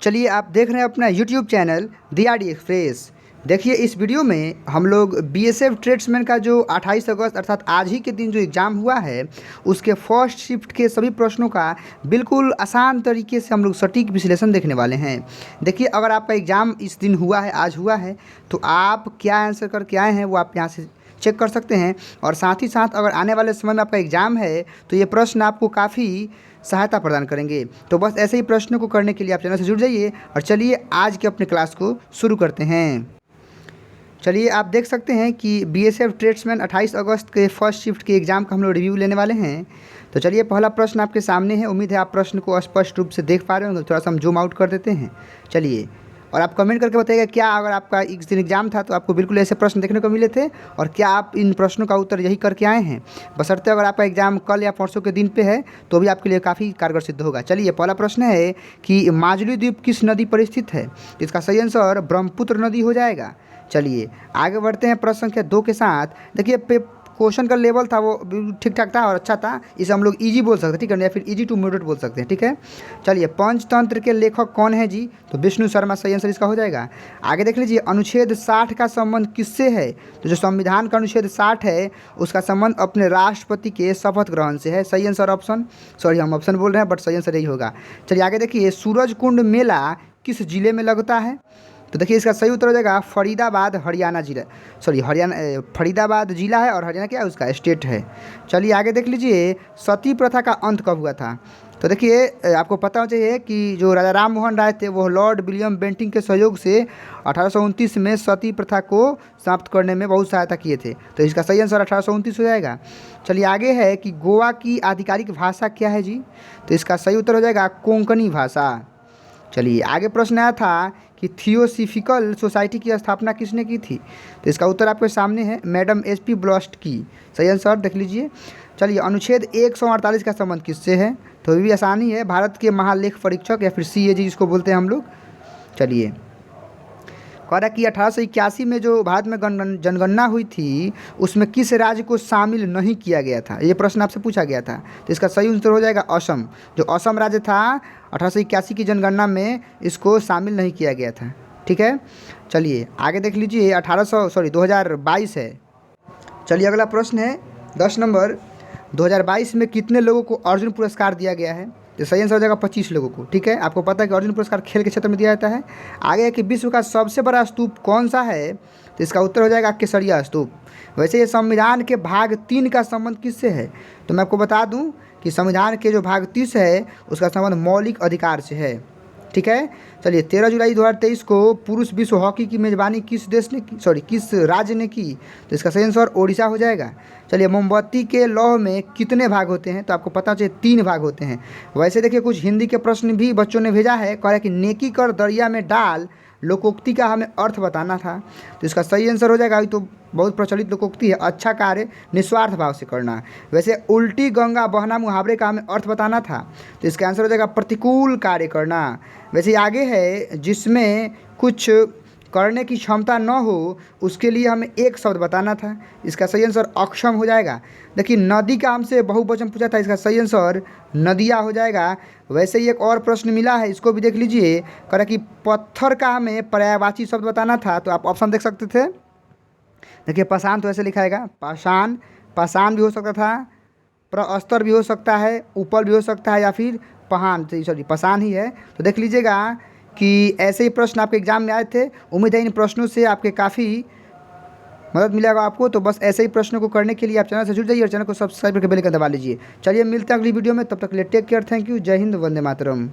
चलिए, आप देख रहे हैं अपना यूट्यूब चैनल DRD एक्सप्रेस। देखिए, इस वीडियो में हम लोग BSF ट्रेड्समैन का जो 28 अगस्त अर्थात आज ही के दिन जो एग्ज़ाम हुआ है, उसके फर्स्ट शिफ्ट के सभी प्रश्नों का बिल्कुल आसान तरीके से हम लोग सटीक विश्लेषण देखने वाले हैं। देखिए, अगर आपका एग्ज़ाम इस दिन हुआ है, आज हुआ है, तो आप क्या आंसर करके आए हैं वो आप यहाँ से चेक कर सकते हैं। और साथ ही साथ अगर आने वाले समय में आपका एग्ज़ाम है तो ये प्रश्न आपको काफ़ी सहायता प्रदान करेंगे। तो बस ऐसे ही प्रश्नों को करने के लिए आप चैनल से जुड़ जाइए और चलिए आज के अपने क्लास को शुरू करते हैं। चलिए, आप देख सकते हैं कि BSF ट्रेड्समैन 28 अगस्त के फर्स्ट शिफ्ट के एग्ज़ाम का हम लोग रिव्यू लेने वाले हैं। तो चलिए, पहला प्रश्न आपके सामने है। उम्मीद है आप प्रश्न को स्पष्ट रूप से देख पा रहे होंगे। थोड़ा सा हम जूम आउट कर देते हैं। चलिए, और आप कमेंट करके बताइएगा क्या अगर आपका इस दिन एग्ज़ाम था तो आपको बिल्कुल ऐसे प्रश्न देखने को मिले थे और क्या आप इन प्रश्नों का उत्तर यही करके आए हैं। बशर्ते अगर आपका एग्ज़ाम कल या परसों के दिन पे है तो भी आपके लिए काफ़ी कारगर सिद्ध होगा। चलिए, पहला प्रश्न है कि माजुली द्वीप किस नदी पर स्थित है। तो इसका सही आंसर ब्रह्मपुत्र नदी हो जाएगा। चलिए, आगे बढ़ते हैं प्रश्न संख्या 2 के साथ। देखिए, क्वेश्चन का लेवल था वो ठीक ठाक था और अच्छा था। इसे हम लोग इजी बोल सकते हैं, ठीक है, या फिर इजी टू मॉडरेट बोल सकते हैं, ठीक है। चलिए, पंचतंत्र के लेखक कौन है जी। तो विष्णु शर्मा सही आंसर इसका हो जाएगा। आगे देख लीजिए, अनुच्छेद 60 का संबंध किससे है। तो जो संविधान का अनुच्छेद 60 है उसका संबंध अपने राष्ट्रपति के शपथ ग्रहण से है। सही आंसर हम ऑप्शन बोल रहे हैं बट सही आंसर यही होगा। चलिए आगे देखिए, सूरज कुंड मेला किस जिले में लगता है। तो देखिए, इसका सही उत्तर हो जाएगा फरीदाबाद, हरियाणा जिला। फरीदाबाद जिला है और हरियाणा क्या है, उसका स्टेट है। चलिए आगे देख लीजिए, सती प्रथा का अंत कब हुआ था। तो देखिए, आपको पता होना चाहिए कि जो राजा राम मोहन राय थे वो लॉर्ड विलियम बेंटिंक के सहयोग से 1829 में सती प्रथा को समाप्त करने में बहुत सहायता किए थे। तो इसका सही आंसर 1829 हो जाएगा। चलिए आगे है कि गोवा की आधिकारिक भाषा क्या है जी। तो इसका सही उत्तर हो जाएगा कोंकणी भाषा। चलिए, आगे प्रश्न आया था कि थियोसॉफिकल सोसाइटी की स्थापना किसने की थी। तो इसका उत्तर आपके सामने है, मैडम HP ब्लॉस्ट की। सही आंसर देख लीजिए। चलिए, अनुच्छेद 148 का संबंध किससे है। तो भी आसानी है, भारत के महालेख परीक्षक या फिर CAG जिसको बोलते हैं हम लोग। चलिए, कह रहा कि 1881 में जो भारत में जनगणना हुई थी उसमें किस राज्य को शामिल नहीं किया गया था। ये प्रश्न आपसे पूछा गया था। तो इसका सही उत्तर हो जाएगा असम। जो असम राज्य था 1881 की जनगणना में इसको शामिल नहीं किया गया था, ठीक है। चलिए आगे देख लीजिए, 2022 है। चलिए, अगला प्रश्न है 10 नंबर, 2022 में कितने लोगों को अर्जुन पुरस्कार दिया गया है। तो सही आंसर हो जाएगा 25 लोगों को, ठीक है। आपको पता है कि अर्जुन पुरस्कार खेल के क्षेत्र में दिया जाता है। आगे है कि विश्व का सबसे बड़ा स्तूप कौन सा है। तो इसका उत्तर हो जाएगा केसरिया स्तूप। वैसे ये संविधान के भाग 3 का संबंध किससे है। तो मैं आपको बता दूं कि संविधान के जो भाग 30 है उसका संबंध मौलिक अधिकार से है, ठीक है। चलिए, 13 जुलाई 2023 को पुरुष विश्व हॉकी की मेज़बानी किस राज्य ने की। तो इसका सही आंसर ओडिशा हो जाएगा। चलिए, मोमबत्ती के लौह में कितने भाग होते हैं। तो आपको पता चाहिए 3 भाग होते हैं। वैसे देखिए, कुछ हिंदी के प्रश्न भी बच्चों ने भेजा है। कह रहा है कि नेकी कर दरिया में डाल लोकोक्ति का हमें अर्थ बताना था। तो इसका सही आंसर हो जाएगा, अभी तो बहुत प्रचलित लोकोक्ति है, अच्छा कार्य निस्वार्थ भाव से करना। वैसे उल्टी गंगा बहना मुहावरे का हमें अर्थ बताना था। तो इसका आंसर हो जाएगा प्रतिकूल कार्य करना। वैसे आगे है, जिसमें कुछ करने की क्षमता न हो उसके लिए हमें एक शब्द बताना था। इसका सही आंसर अक्षम हो जाएगा। देखिए, नदी का हमसे बहुवचन पूछा था, इसका सही आंसर नदिया हो जाएगा। वैसे ही एक और प्रश्न मिला है, इसको भी देख लीजिए। कह रहा कि पत्थर का हमें पर्यायवाची शब्द बताना था। तो आप ऑप्शन देख सकते थे। देखिए, पाषाण तो ऐसे लिखाएगा, पाषाण भी हो सकता था, प्रस्तर भी हो सकता है, उपल भी हो सकता है, या फिर पाषाण ही है। तो देख लीजिएगा कि ऐसे ही प्रश्न आपके एग्जाम में आए थे। उम्मीद है इन प्रश्नों से आपके काफ़ी मदद मिलेगा आपको। तो बस ऐसे ही प्रश्नों को करने के लिए आप चैनल से जुड़ जाइए और चैनल को सब्सक्राइब करके बेल आइकन दबा लीजिए। चलिए, मिलते हैं अगली वीडियो में, तब तक के लिए टेक केयर, थैंक यू, जय हिंद, वंदे मातरम।